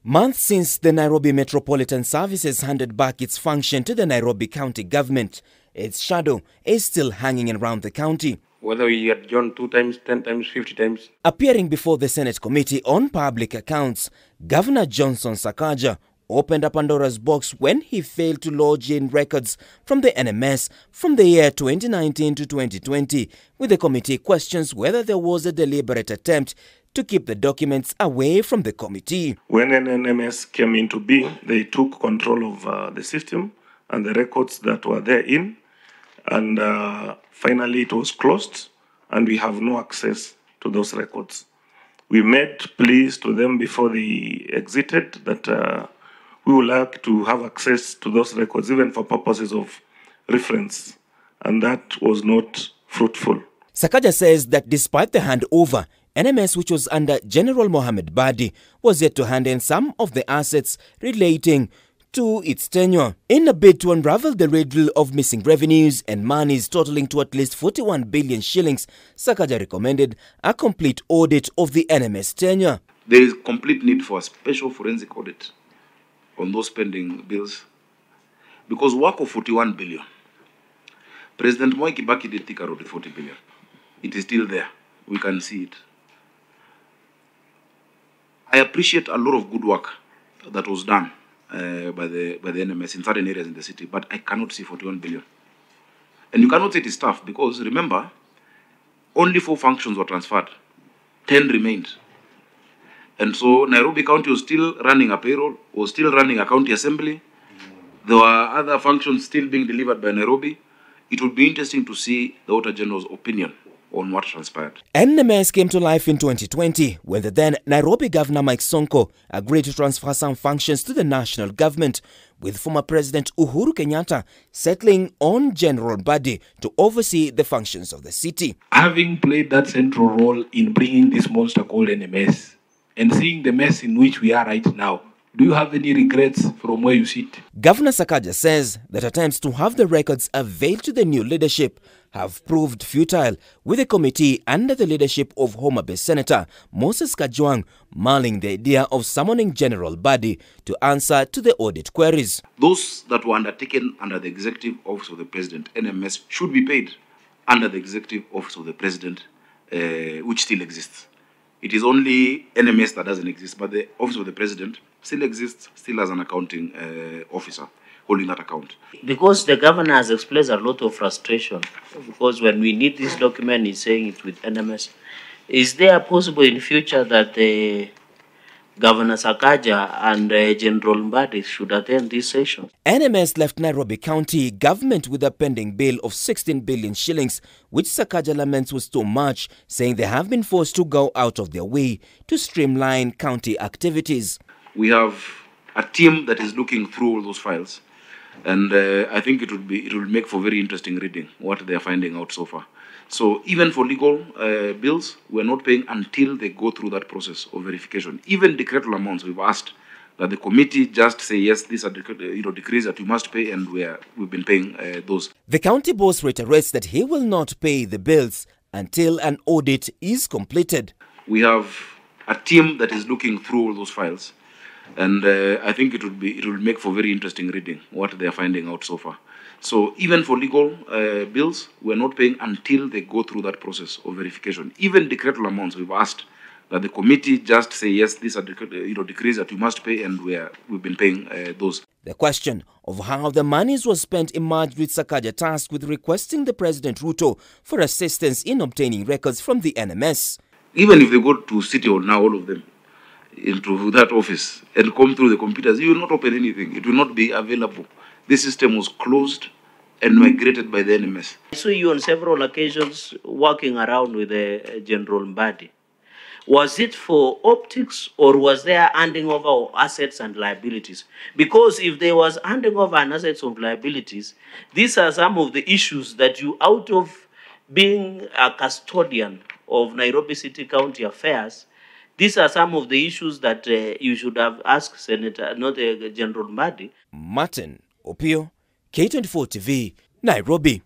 Months since the Nairobi Metropolitan Services handed back its function to the Nairobi County Government, its shadow is still hanging around the county. Whether we adjourn 2 times, 10 times, 50 times. Appearing before the Senate Committee on Public Accounts, Governor Johnson Sakaja opened up Pandora's box when he failed to lodge in records from the NMS from the year 2019 to 2020, with the committee questions whether there was a deliberate attempt to keep the documents away from the committee. When an NMS came into being, they took control of the system and the records that were therein, and finally it was closed and we have no access to those records. We made pleas to them before they exited that we would like to have access to those records even for purposes of reference, and that was not fruitful. Sakaja says that despite the handover, NMS, which was under General Mohammed Badi, was yet to hand in some of the assets relating to its tenure. In a bid to unravel the riddle of missing revenues and monies totaling to at least 41 billion shillings, Sakaja recommended a complete audit of the NMS tenure. There is complete need for a special forensic audit on those pending bills, because work of 41 billion. President Moi Kibaki did take a road with 40 billion. It is still there. We can see it. I appreciate a lot of good work that was done by the NMS in certain areas in the city, but I cannot see 41 billion. And you cannot say it is tough, because remember, only 4 functions were transferred, 10 remained. And so Nairobi County was still running a payroll, was still running a county assembly. There were other functions still being delivered by Nairobi. It would be interesting to see the Auditor General's opinion on what transpired. NMS came to life in 2020 when the then Nairobi Governor Mike Sonko agreed to transfer some functions to the national government, with former President Uhuru Kenyatta settling on General Badi to oversee the functions of the city. Having played that central role in bringing this monster called NMS and seeing the mess in which we are right now, do you have any regrets from where you sit? Governor Sakaja says that attempts to have the records availed to the new leadership have proved futile, with the committee under the leadership of Homa Bay Senator Moses Kajwang mulling the idea of summoning General Badi to answer to the audit queries. Those that were undertaken under the Executive Office of the President, NMS, should be paid under the Executive Office of the President, which still exists. It is only NMS that doesn't exist, but the Office of the President still exists, still as an accounting officer holding that account. Because the governor has expressed a lot of frustration, because when we need this document, he's saying it with NMS. Is there possible in future that Governor Sakaja and General Mbadi should attend this session? NMS left Nairobi County Government with a pending bill of 16 billion shillings, which Sakaja laments was too much, saying they have been forced to go out of their way to streamline county activities. We have a team that is looking through all those files, and I think it will make for very interesting reading what they are finding out so far. So even for legal bills, we're not paying until they go through that process of verification. Even decretal amounts, we've asked that the committee just say, yes, these are decrees that you must pay, and we've been paying those. The county boss reiterates that he will not pay the bills until an audit is completed. We have a team that is looking through all those files, and I think it will make for very interesting reading what they are finding out so far. So even for legal bills, we're not paying until they go through that process of verification. Even decretal amounts, we've asked that the committee just say, yes, these are decrees that you must pay, and we've been paying those. The question of how the monies were spent emerged, with Sakaja tasked with requesting the President Ruto for assistance in obtaining records from the NMS. Even if they go to City Hall now, all of them, into that office and come through the computers, you will not open anything. It will not be available. This system was closed and migrated by the NMS. I saw you on several occasions walking around with General Mbadi. Was it for optics, or was there handing over of assets and liabilities? Because if there was handing over an assets of liabilities, these are some of the issues that you, out of being a custodian of Nairobi City County affairs, these are some of the issues that you should have asked Senator, not General Mbadi. Martin Opio, K24 TV, Nairobi.